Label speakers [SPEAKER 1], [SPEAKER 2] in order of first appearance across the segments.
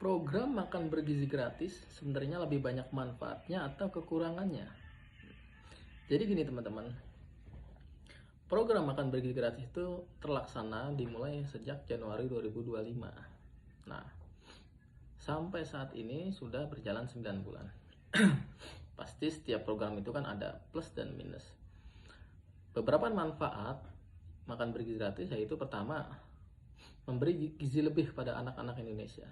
[SPEAKER 1] Program makan bergizi gratis sebenarnya lebih banyak manfaatnya atau kekurangannya. Jadi gini teman-teman, program makan bergizi gratis itu terlaksana dimulai sejak Januari 2025. Nah, sampai saat ini sudah berjalan 9 bulan. Pasti setiap program itu kan ada plus dan minus. Beberapa manfaat makan bergizi gratis yaitu pertama, memberi gizi lebih pada anak-anak Indonesia.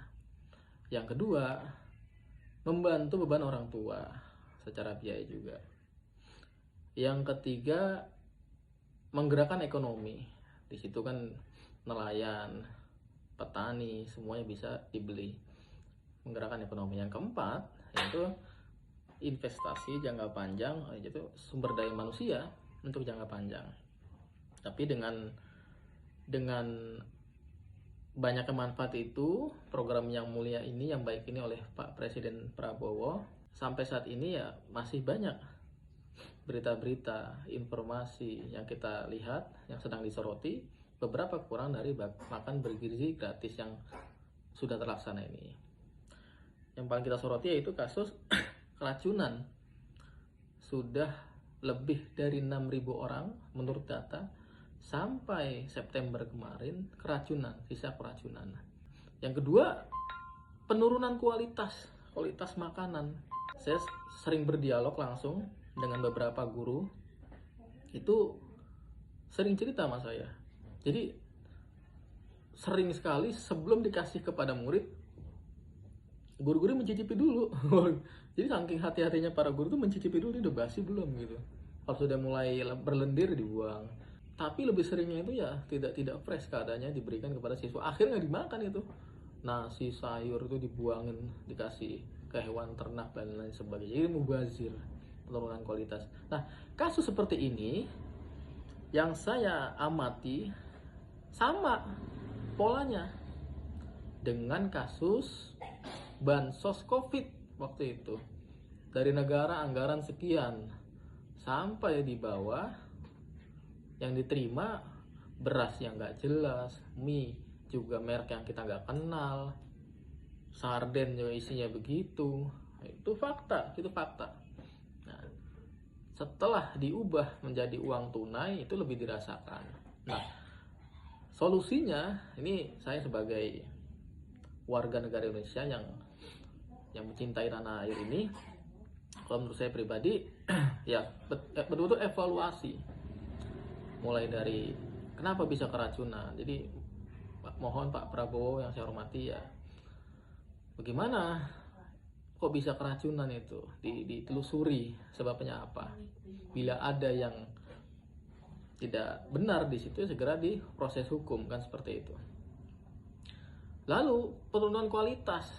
[SPEAKER 1] Yang kedua, membantu beban orang tua secara biaya juga. Yang ketiga, menggerakkan ekonomi. Di situ kan nelayan, petani, semuanya bisa dibeli. Menggerakkan ekonomi. Yang keempat, yaitu investasi jangka panjang, yaitu sumber daya manusia untuk jangka panjang. Tapi dengan banyak manfaat itu, program yang mulia ini, yang baik ini oleh Pak Presiden Prabowo, sampai saat ini ya masih banyak berita-berita, informasi yang kita lihat, yang sedang disoroti, beberapa kurang dari makan bergizi gratis yang sudah terlaksana ini. Yang paling kita soroti yaitu kasus keracunan. Sudah lebih dari 6.000 orang menurut data sampai September kemarin sisa keracunan. Yang kedua, penurunan kualitas makanan. Saya sering berdialog langsung dengan beberapa guru, itu sering cerita sama saya. Jadi sering sekali sebelum dikasih kepada murid, guru-guru mencicipi dulu. Jadi saking hati-hatinya para guru tuh mencicipi dulu, udah basi belum gitu. Kalau sudah mulai berlendir dibuang. Tapi lebih seringnya itu ya tidak fresh keadaannya diberikan kepada siswa. Akhirnya nggak dimakan itu. Nasi, sayur itu dibuangin, dikasih ke hewan ternak dan lain sebagainya. Jadi mubazir, penurunan kualitas. Nah, kasus seperti ini yang saya amati sama polanya dengan kasus bansos COVID waktu itu. Dari negara anggaran sekian sampai di bawah, yang diterima beras yang nggak jelas, mie juga merek yang kita nggak kenal, sarden juga isinya begitu. Itu fakta. Nah, setelah diubah menjadi uang tunai itu lebih dirasakan. Nah, solusinya ini saya sebagai warga negara Indonesia yang mencintai tanah air ini, kalau menurut saya pribadi ya betul-betul evaluasi. Mulai dari kenapa bisa keracunan. Jadi mohon Pak Prabowo yang saya hormati ya, bagaimana kok bisa keracunan itu, ditelusuri sebabnya apa. Bila ada yang tidak benar di situ, segera diproses hukum, kan seperti itu. Lalu penurunan kualitas,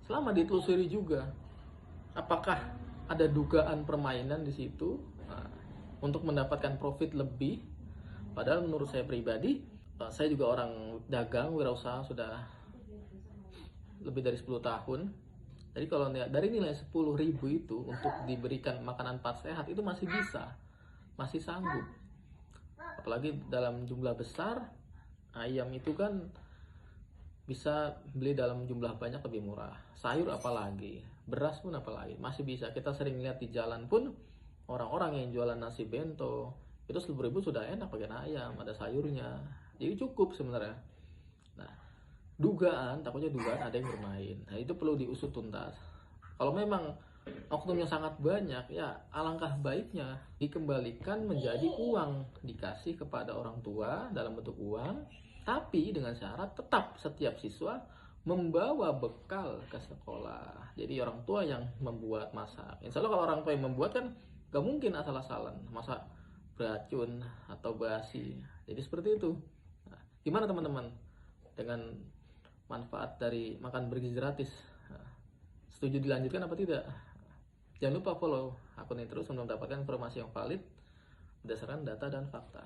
[SPEAKER 1] selama ditelusuri juga apakah ada dugaan permainan di situ untuk mendapatkan profit lebih. Padahal menurut saya pribadi, saya juga orang dagang, wirausaha sudah lebih dari 10 tahun. Jadi kalau dari nilai 10.000 itu untuk diberikan makanan 4 sehat itu masih bisa, masih sanggup. Apalagi dalam jumlah besar, ayam itu kan bisa beli dalam jumlah banyak lebih murah. Sayur apalagi, beras pun apalagi, masih bisa. Kita sering lihat di jalan pun orang-orang yang jualan nasi bento itu 10.000 sudah enak, pakai ayam, ada sayurnya, jadi cukup sebenarnya. Nah, takutnya dugaan ada yang bermain. Nah, itu perlu diusut tuntas. Kalau memang oknumnya sangat banyak, ya alangkah baiknya dikembalikan menjadi uang, dikasih kepada orang tua dalam bentuk uang, tapi dengan syarat tetap setiap siswa membawa bekal ke sekolah. Jadi orang tua yang membuat, masak. Insya Allah kalau orang tua yang membuat kan gak mungkin asal-asalan masak beracun atau basi. Jadi seperti itu. Nah, gimana teman-teman dengan manfaat dari makan bergizi gratis? Nah, setuju dilanjutkan apa tidak? Jangan lupa follow akun ini terus untuk mendapatkan informasi yang valid berdasarkan data dan fakta.